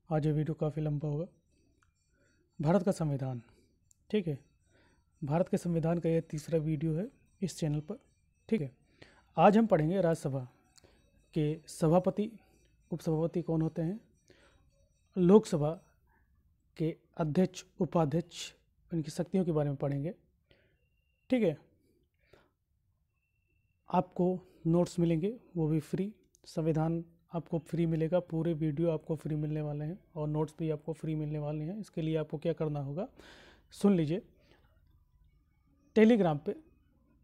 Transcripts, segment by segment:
आज ये वीडियो काफ़ी लंबा होगा। भारत का संविधान, ठीक है। भारत के संविधान का यह तीसरा वीडियो है इस चैनल पर, ठीक है। आज हम पढ़ेंगे राज्यसभा के सभापति, उपसभापति कौन होते हैं, लोकसभा के अध्यक्ष, उपाध्यक्ष, इनकी शक्तियों के बारे में पढ़ेंगे, ठीक है। आपको नोट्स मिलेंगे, वो भी फ्री। संविधान आपको फ्री मिलेगा, पूरे वीडियो आपको फ्री मिलने वाले हैं और नोट्स भी आपको फ्री मिलने वाले हैं। इसके लिए आपको क्या करना होगा, सुन लीजिए। टेलीग्राम पे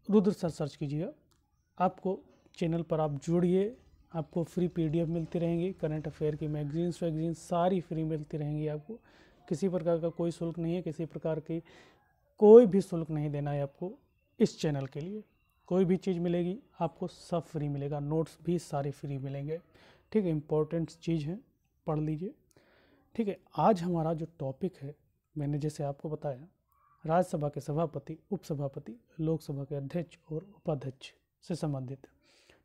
रुद्र सर सर्च कीजिएगा, आपको चैनल पर आप जुड़िए, आपको फ्री पीडीएफ मिलती रहेंगी, करंट अफेयर की मैगजीन्स वैगजीन्स सारी फ्री मिलती रहेंगी आपको। किसी प्रकार का कोई शुल्क नहीं है, किसी प्रकार की कोई भी शुल्क नहीं देना है आपको इस चैनल के लिए। कोई भी चीज़ मिलेगी आपको सब फ्री मिलेगा, नोट्स भी सारे फ्री मिलेंगे, ठीक है। इम्पोर्टेंट चीज़ है, पढ़ लीजिए, ठीक है। आज हमारा जो टॉपिक है, मैंने जैसे आपको बताया, राज्यसभा के सभापति, उपसभापति, लोकसभा के अध्यक्ष और उपाध्यक्ष से संबंधित,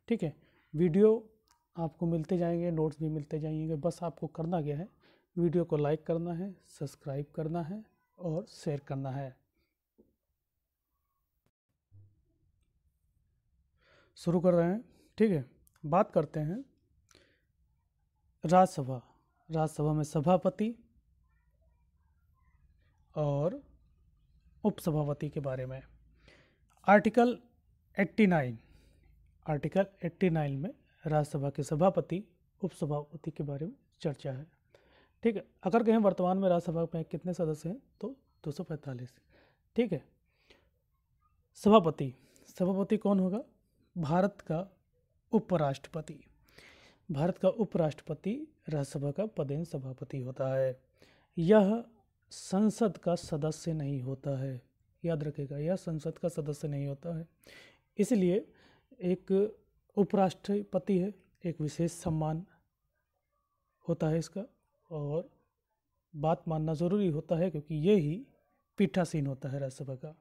ठीक है। वीडियो आपको मिलते जाएंगे, नोट्स भी मिलते जाएंगे। बस आपको करना क्या है, वीडियो को लाइक करना है, सब्सक्राइब करना है और शेयर करना है। शुरू कर रहे हैं, ठीक है। बात करते हैं राज्यसभा। राज्यसभा में सभापति और उपसभापति के बारे में आर्टिकल 89 में राज्यसभा के सभापति, उपसभापति के बारे में चर्चा है, ठीक है। अगर कहें वर्तमान में राज्यसभा में कितने सदस्य हैं तो 245, ठीक है। सभापति कौन होगा, भारत का उपराष्ट्रपति। भारत का उपराष्ट्रपति राज्यसभा का पदेन सभापति होता है। यह संसद का सदस्य नहीं होता है, याद रखिएगा, यह संसद का सदस्य नहीं होता है। इसलिए एक उपराष्ट्रपति है, एक विशेष सम्मान होता है इसका, और बात मानना ज़रूरी होता है क्योंकि ये ही पीठासीन होता है राज्यसभा का।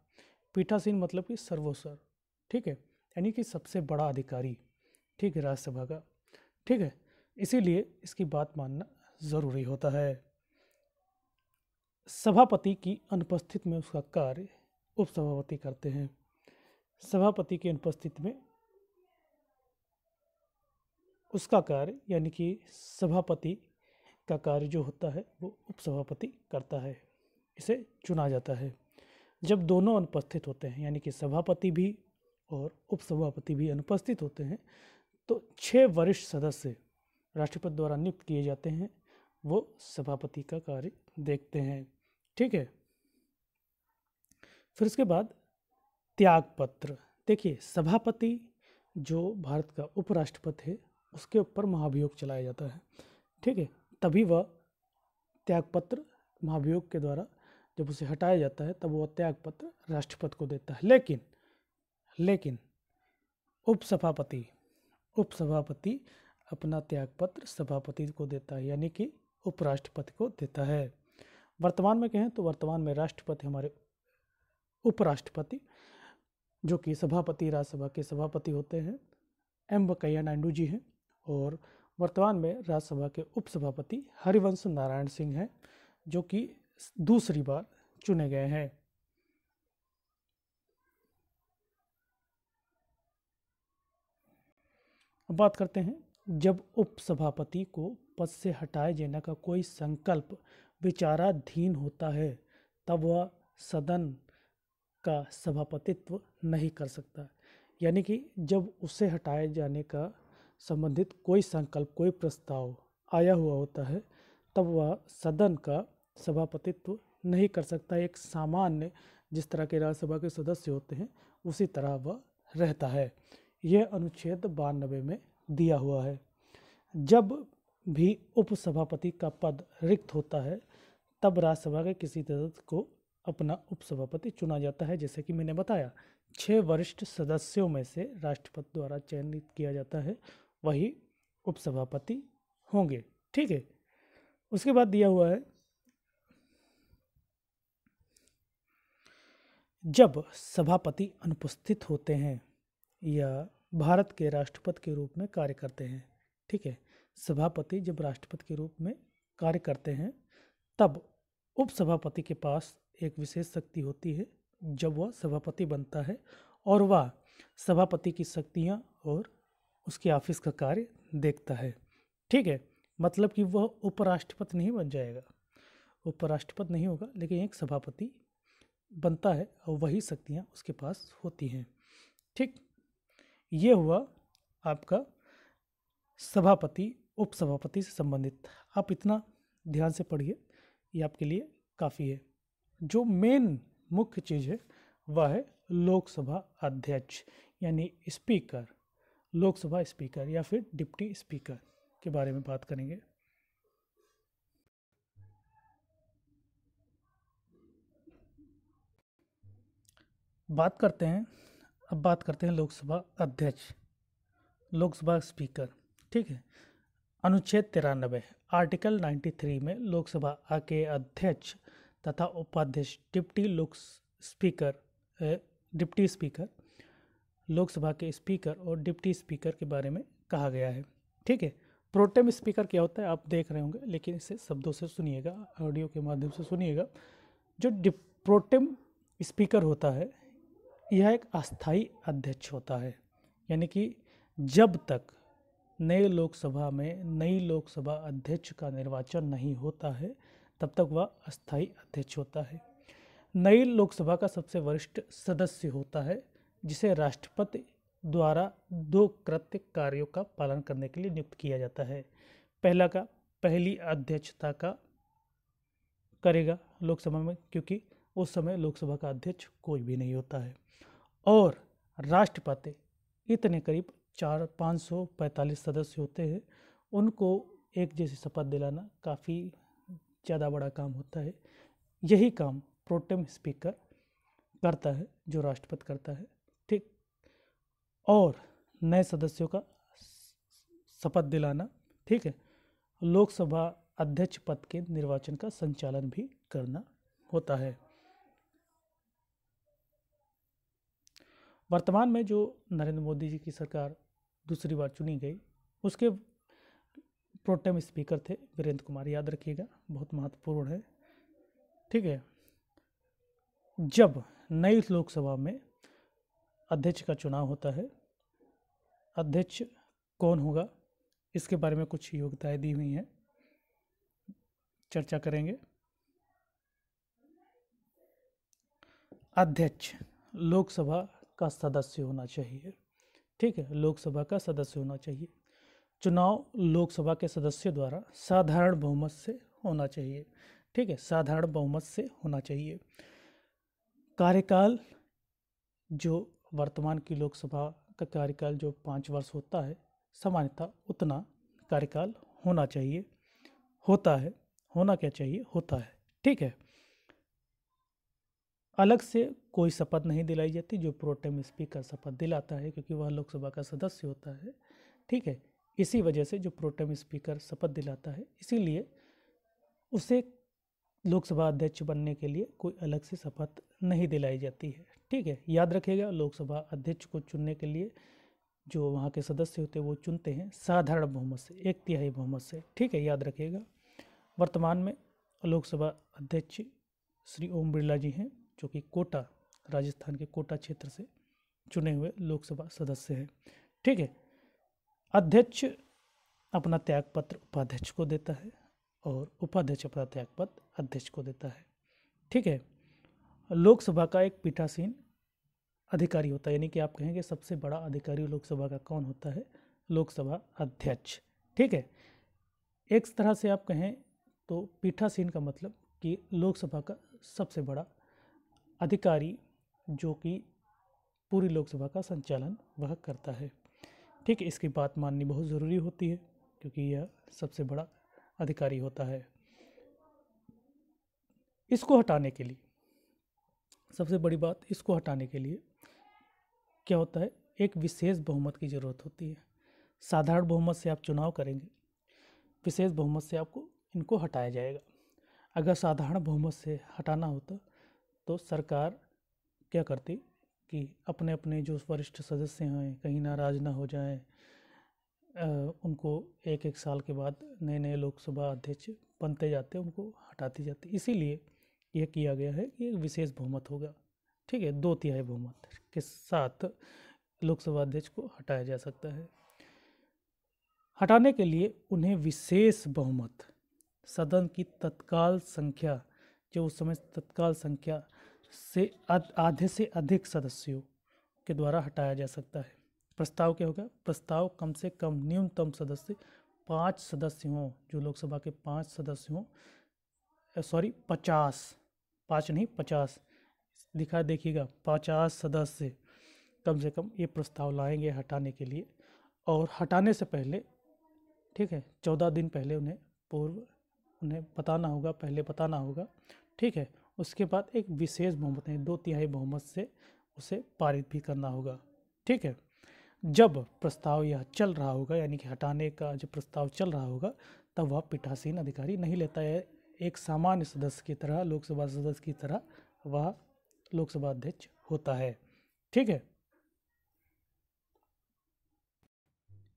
पीठासीन मतलब कि सर्वोच्च, ठीक है, यानी कि सबसे बड़ा अधिकारी, ठीक है, राज्यसभा का, ठीक है। इसीलिए इसकी बात मानना ज़रूरी होता है। सभापति की अनुपस्थिति में उसका कार्य उपसभापति करते हैं। सभापति की अनुपस्थिति में उसका कार्य, यानी कि सभापति का कार्य जो होता है वो उपसभापति करता है, इसे चुना जाता है। जब दोनों अनुपस्थित होते हैं, यानी कि सभापति भी और उपसभापति भी अनुपस्थित होते हैं, तो 6 वरिष्ठ सदस्य राष्ट्रपति द्वारा नियुक्त किए जाते हैं, वो सभापति का कार्य देखते हैं, ठीक है। फिर उसके बाद त्यागपत्र। देखिए, सभापति जो भारत का उपराष्ट्रपति है उसके ऊपर महाभियोग चलाया जाता है, ठीक है। तभी वह त्यागपत्र महाभियोग के द्वारा जब उसे हटाया जाता है तब वह त्यागपत्र राष्ट्रपति को देता है। लेकिन उपसभापति अपना त्यागपत्र सभापति को देता है, यानी कि उपराष्ट्रपति को देता है। वर्तमान में कहें तो वर्तमान में राष्ट्रपति हमारे उपराष्ट्रपति, जो कि सभापति, राज्यसभा के सभापति होते हैं, एम वेंकैया नायडू जी हैं, और वर्तमान में राज्यसभा के उपसभापति हरिवंश नारायण सिंह हैं, जो कि दूसरी बार चुने गए हैं। अब बात करते हैं, जब उपसभापति को पद से हटाए जाने का कोई संकल्प विचाराधीन होता है तब वह सदन का सभापतित्व नहीं कर सकता। यानी कि जब उसे हटाए जाने का संबंधित कोई संकल्प, कोई प्रस्ताव आया हुआ होता है तब वह सदन का सभापतित्व नहीं कर सकता। एक सामान्य, जिस तरह के राज्यसभा के सदस्य होते हैं उसी तरह वह रहता है। यह अनुच्छेद 92 में दिया हुआ है। जब भी उपसभापति का पद रिक्त होता है तब राज्यसभा के किसी सदस्य को अपना उपसभापति चुना जाता है। जैसे कि मैंने बताया, 6 वरिष्ठ सदस्यों में से राष्ट्रपति द्वारा चयनित किया जाता है, वही उपसभापति होंगे, ठीक है। उसके बाद दिया हुआ है, जब सभापति अनुपस्थित होते हैं या भारत के राष्ट्रपति के रूप में कार्य करते हैं, ठीक है। सभापति जब राष्ट्रपति के रूप में कार्य करते हैं, तब उपसभापति के पास एक विशेष शक्ति होती है जब वह सभापति बनता है, और वह सभापति की शक्तियाँ और उसके ऑफिस का कार्य देखता है। ठीक है, मतलब कि वह उपराष्ट्रपति नहीं बन जाएगा, उपराष्ट्रपति नहीं होगा, लेकिन एक सभापति बनता है और वही शक्तियाँ उसके पास होती हैं। ठीक, ये हुआ आपका सभापति उपसभापति से संबंधित। आप इतना ध्यान से पढ़िए, ये आपके लिए काफ़ी है। जो मेन मुख्य चीज़ है वह है लोकसभा अध्यक्ष यानी स्पीकर, लोकसभा स्पीकर या फिर डिप्टी स्पीकर के बारे में बात करेंगे। बात करते हैं लोकसभा अध्यक्ष, लोकसभा स्पीकर। ठीक है, अनुच्छेद 93 आर्टिकल 93 में लोकसभा के अध्यक्ष तथा उपाध्यक्ष डिप्टी स्पीकर, लोकसभा के स्पीकर और डिप्टी स्पीकर के बारे में कहा गया है। ठीक है, प्रोटेम स्पीकर क्या होता है आप देख रहे होंगे, लेकिन इसे शब्दों से सुनिएगा, ऑडियो के माध्यम से सुनिएगा। जो प्रोटेम स्पीकर होता है यह एक अस्थाई अध्यक्ष होता है, यानी कि जब तक नई लोकसभा अध्यक्ष का निर्वाचन नहीं होता है तब तक वह अस्थाई अध्यक्ष होता है। नई लोकसभा का सबसे वरिष्ठ सदस्य होता है जिसे राष्ट्रपति द्वारा 2 कृत्य कार्यों का पालन करने के लिए नियुक्त किया जाता है। पहली अध्यक्षता का करेगा लोकसभा में, क्योंकि उस समय लोकसभा का अध्यक्ष कोई भी नहीं होता है, और राष्ट्रपति इतने करीब 545 सदस्य होते हैं, उनको एक जैसी शपथ दिलाना काफ़ी ज़्यादा बड़ा काम होता है। यही काम प्रोटेम स्पीकर करता है जो राष्ट्रपति करता है। ठीक, और नए सदस्यों का शपथ दिलाना, ठीक है, लोकसभा अध्यक्ष पद के निर्वाचन का संचालन भी करना होता है। वर्तमान में जो नरेंद्र मोदी जी की सरकार दूसरी बार चुनी गई, उसके प्रोटेम स्पीकर थे वीरेंद्र कुमार, याद रखिएगा, बहुत महत्वपूर्ण है। ठीक है, जब नई लोकसभा में अध्यक्ष का चुनाव होता है, अध्यक्ष कौन होगा इसके बारे में कुछ योग्यताएं दी हुई हैं, चर्चा करेंगे। अध्यक्ष लोकसभा का सदस्य होना चाहिए। ठीक है, लोकसभा का सदस्य होना चाहिए। चुनाव लोकसभा के सदस्यों द्वारा साधारण बहुमत से होना चाहिए। ठीक है, साधारण बहुमत से होना चाहिए। कार्यकाल जो वर्तमान की लोकसभा का कार्यकाल जो 5 वर्ष होता है, सामान्यतः उतना कार्यकाल होना चाहिए, होता है, होना क्या चाहिए, होता है। ठीक है, अलग से कोई शपथ नहीं दिलाई जाती, जो प्रोटेम स्पीकर शपथ दिलाता है, क्योंकि वह लोकसभा का सदस्य होता है। ठीक है, इसी वजह से जो प्रोटेम स्पीकर शपथ दिलाता है, इसीलिए उसे लोकसभा अध्यक्ष बनने के लिए कोई अलग से शपथ नहीं दिलाई जाती है। ठीक है, याद रखिएगा, लोकसभा अध्यक्ष को चुनने के लिए जो वहाँ के सदस्य होते हैं वो चुनते हैं साधारण बहुमत से, 1/3 बहुमत से। ठीक है, याद रखिएगा। वर्तमान में लोकसभा अध्यक्ष श्री ओम बिरला जी हैं, जो कि कोटा, राजस्थान के कोटा क्षेत्र से चुने हुए लोकसभा सदस्य हैं। ठीक है, अध्यक्ष अपना त्यागपत्र उपाध्यक्ष को देता है और उपाध्यक्ष अपना त्यागपत्र अध्यक्ष को देता है। ठीक है, लोकसभा का एक पीठासीन अधिकारी होता है, यानी कि आप कहेंगे सबसे बड़ा अधिकारी लोकसभा का कौन होता है, लोकसभा अध्यक्ष। ठीक है, एक तरह से आप कहें तो पीठासीन का मतलब कि लोकसभा का सबसे बड़ा अधिकारी, जो कि पूरी लोकसभा का संचालन वह करता है। ठीक है, इसकी बात माननी बहुत ज़रूरी होती है, क्योंकि यह सबसे बड़ा अधिकारी होता है। इसको हटाने के लिए, सबसे बड़ी बात, इसको हटाने के लिए क्या होता है, एक विशेष बहुमत की ज़रूरत होती है। साधारण बहुमत से आप चुनाव करेंगे, विशेष बहुमत से आपको इनको हटाया जाएगा। अगर साधारण बहुमत से हटाना होता तो सरकार क्या करती कि अपने अपने जो वरिष्ठ सदस्य हैं कहीं नाराज ना हो जाएं, उनको एक एक साल के बाद नए नए लोकसभा अध्यक्ष बनते जाते हैं, उनको हटाती जाती, इसीलिए यह किया गया है कि एक विशेष बहुमत होगा। ठीक है, 2/3 बहुमत के साथ लोकसभा अध्यक्ष को हटाया जा सकता है। हटाने के लिए उन्हें विशेष बहुमत, सदन की तत्काल संख्या, जो उस समय तत्काल संख्या से आधे से अधिक सदस्यों के द्वारा हटाया जा सकता है। प्रस्ताव क्या होगा? प्रस्ताव कम से कम न्यूनतम सदस्य 5 सदस्य हों, जो लोकसभा के 5 सदस्य हों, 50, 5 नहीं 50 दिखा देखिएगा, 50 सदस्य कम से कम ये प्रस्ताव लाएंगे हटाने के लिए। और हटाने से पहले, ठीक है, 14 दिन पहले उन्हें बताना होगा, पहले बताना होगा। ठीक है, उसके बाद एक विशेष बहुमत है, 2/3 बहुमत से उसे पारित भी करना होगा। ठीक है, जब प्रस्ताव यह चल रहा होगा, यानी कि हटाने का जब प्रस्ताव चल रहा होगा, तब वह पीठासीन अधिकारी नहीं लेता है। एक सामान्य सदस्य की तरह, लोकसभा सदस्य की तरह वह लोकसभा अध्यक्ष होता है। ठीक है,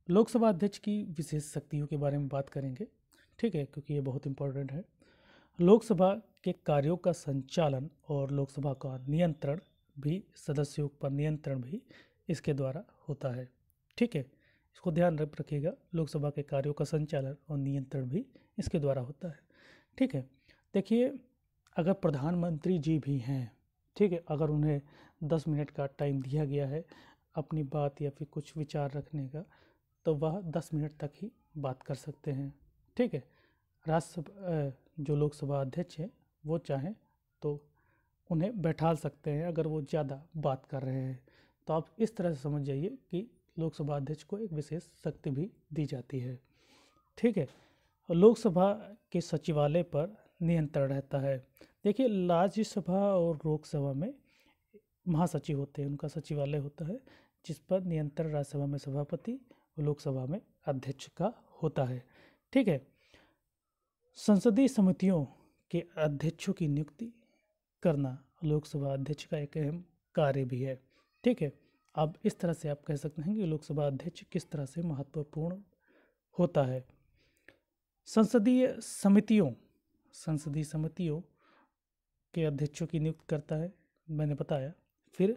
लोकसभा अध्यक्ष की विशेष शक्तियों के बारे में बात करेंगे। ठीक है, क्योंकि ये बहुत इंपॉर्टेंट है। लोकसभा के कार्यों का संचालन और लोकसभा का नियंत्रण भी, सदस्यों पर नियंत्रण भी इसके द्वारा होता है। ठीक है, इसको ध्यान रखिएगा, लोकसभा के कार्यों का संचालन और नियंत्रण भी इसके द्वारा होता है। ठीक है, देखिए, अगर प्रधानमंत्री जी भी हैं, ठीक है, अगर उन्हें 10 मिनट का टाइम दिया गया है अपनी बात या फिर कुछ विचार रखने का, तो वह 10 मिनट तक ही बात कर सकते हैं। ठीक है, राज्यसभा जो लोकसभा अध्यक्ष हैं वो चाहें तो उन्हें बैठाल सकते हैं अगर वो ज़्यादा बात कर रहे हैं। तो आप इस तरह से समझ जाइए कि लोकसभा अध्यक्ष को एक विशेष शक्ति भी दी जाती है। ठीक है, लोकसभा के सचिवालय पर नियंत्रण रहता है। देखिए, राज्यसभा और लोकसभा में महासचिव होते हैं, उनका सचिवालय होता है, जिस पर नियंत्रण राज्यसभा में सभापति और लोकसभा में अध्यक्ष का होता है। ठीक है, संसदीय समितियों के अध्यक्षों की नियुक्ति करना लोकसभा अध्यक्ष का एक अहम कार्य भी है। ठीक है, अब इस तरह से आप कह सकते हैं कि लोकसभा अध्यक्ष किस तरह से महत्वपूर्ण होता है। संसदीय समितियों के अध्यक्षों की नियुक्ति करता है, मैंने बताया। फिर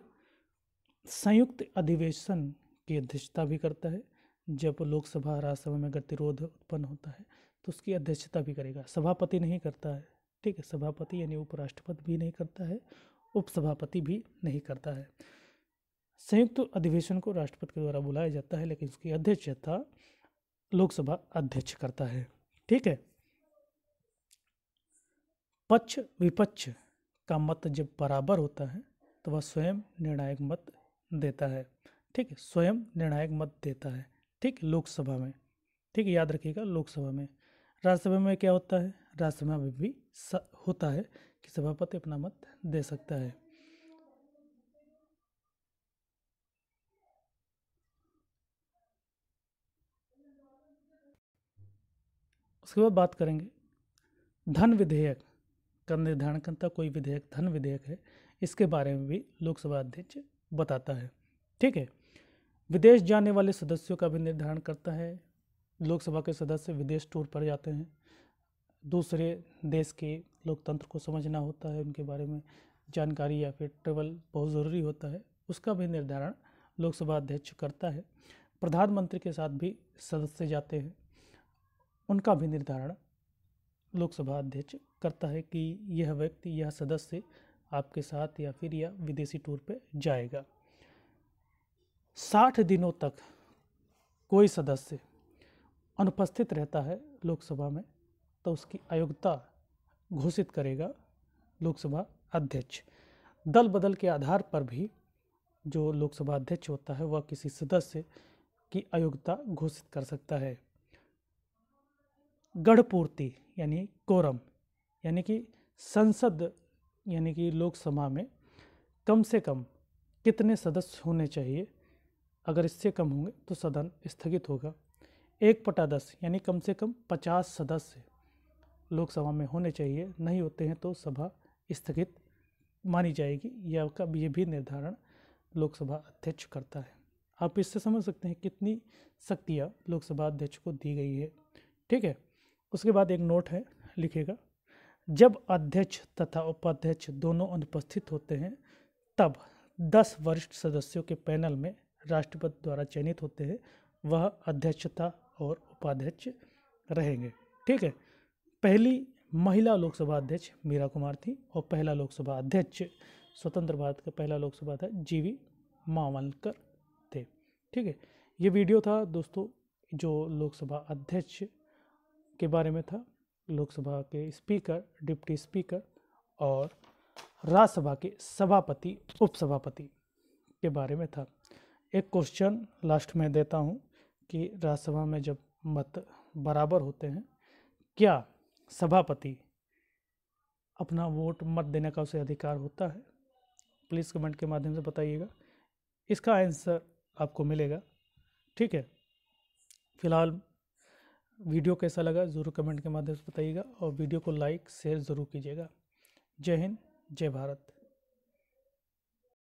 संयुक्त अधिवेशन की अध्यक्षता भी करता है। जब लोकसभा राज्यसभा में गतिरोध उत्पन्न होता है तो उसकी अध्यक्षता भी करेगा। सभापति नहीं करता है। ठीक है, सभापति यानी उपराष्ट्रपति भी नहीं करता है, उपसभापति भी नहीं करता है। संयुक्त अधिवेशन को राष्ट्रपति के द्वारा बुलाया जाता है, लेकिन उसकी अध्यक्षता लोकसभा अध्यक्ष करता है। ठीक है, पक्ष विपक्ष का मत जब बराबर होता है तो वह स्वयं निर्णायक मत देता है। ठीक है, स्वयं निर्णायक मत देता है। ठीक, लोकसभा में। ठीक है, याद रखिएगा, लोकसभा में। राज्यसभा में क्या होता है? राज्यसभा में भी होता है कि सभापति अपना मत दे सकता है। उसके बाद बात करेंगे धन विधेयक का निर्धारण करता, कोई विधेयक धन विधेयक है, इसके बारे में भी लोकसभा अध्यक्ष बताता है। ठीक है, विदेश जाने वाले सदस्यों का भी निर्धारण करता है। लोकसभा के सदस्य विदेश टूर पर जाते हैं, दूसरे देश के लोकतंत्र को समझना होता है, उनके बारे में जानकारी या फिर ट्रेवल बहुत ज़रूरी होता है, उसका भी निर्धारण लोकसभा अध्यक्ष करता है। प्रधानमंत्री के साथ भी सदस्य जाते हैं, उनका भी निर्धारण लोकसभा अध्यक्ष करता है कि यह व्यक्ति, यह सदस्य आपके साथ या फिर यह विदेशी टूर पे जाएगा। 60 दिनों तक कोई सदस्य अनुपस्थित रहता है लोकसभा में तो उसकी अयोग्यता घोषित करेगा लोकसभा अध्यक्ष। दल बदल के आधार पर भी जो लोकसभा अध्यक्ष होता है वह किसी सदस्य की अयोग्यता घोषित कर सकता है। गढ़पूर्ति यानी कोरम, यानी कि संसद यानी कि लोकसभा में कम से कम कितने सदस्य होने चाहिए, अगर इससे कम होंगे तो सदन स्थगित होगा। 1/10 यानी कम से कम 50 सदस्य लोकसभा में होने चाहिए, नहीं होते हैं तो सभा स्थगित मानी जाएगी। यह भी निर्धारण लोकसभा अध्यक्ष करता है। आप इससे समझ सकते हैं कितनी शक्तियाँ लोकसभा अध्यक्ष को दी गई है। ठीक है, उसके बाद एक नोट है, लिखेगा, जब अध्यक्ष तथा उपाध्यक्ष दोनों अनुपस्थित होते हैं तब 10 वरिष्ठ सदस्यों के पैनल में राष्ट्रपति द्वारा चयनित होते हैं, वह अध्यक्षता और उपाध्यक्ष रहेंगे। ठीक है, पहली महिला लोकसभा अध्यक्ष मीरा कुमार थी और पहला लोकसभा अध्यक्ष, स्वतंत्र भारत का पहला लोकसभा अध्यक्ष जीवी मावलकर थे। ठीक है, ये वीडियो था दोस्तों जो लोकसभा अध्यक्ष के बारे में था, लोकसभा के स्पीकर, डिप्टी स्पीकर और राज्यसभा के सभापति, उपसभापति के बारे में था। एक क्वेश्चन लास्ट में देता हूँ कि राज्यसभा में जब मत बराबर होते हैं, क्या सभापति अपना वोट मत देने का उसे अधिकार होता है? प्लीज़ कमेंट के माध्यम से बताइएगा, इसका आंसर आपको मिलेगा। ठीक है, फिलहाल वीडियो कैसा लगा ज़रूर कमेंट के माध्यम से बताइएगा और वीडियो को लाइक शेयर ज़रूर कीजिएगा। जय हिंद, जय भारत।